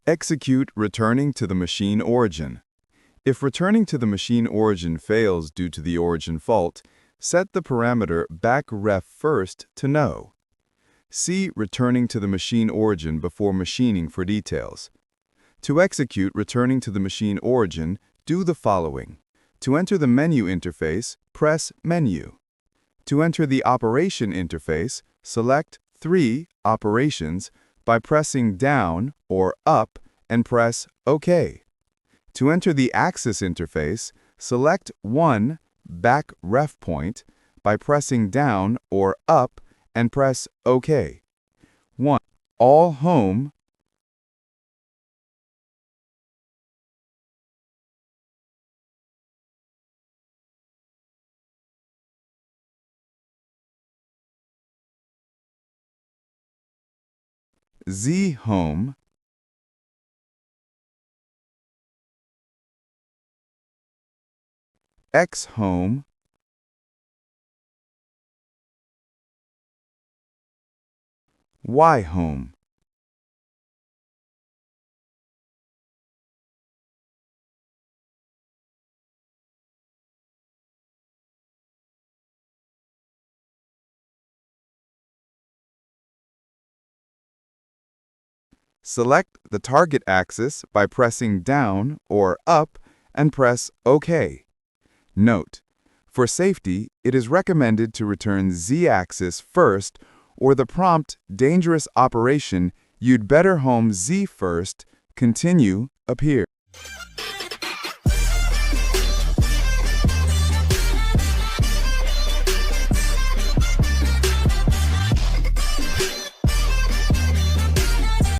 Execute returning to the machine origin. If returning to the machine origin fails due to the origin fault, set the parameter back_ref first to no. See returning to the machine origin before machining for details. To execute returning to the machine origin, do the following. To enter the menu interface, press Menu. To enter the operation interface, select 3 Operations by pressing down or up and press OK. To enter the axis interface, select 1 back ref point by pressing down or up and press OK. 1. All home. Z home. X home. Y home. Select the target axis by pressing down or up and press OK. Note: for safety, it is recommended to return Z-axis first, or the prompt "Dangerous operation, you'd better home Z first, continue" appears.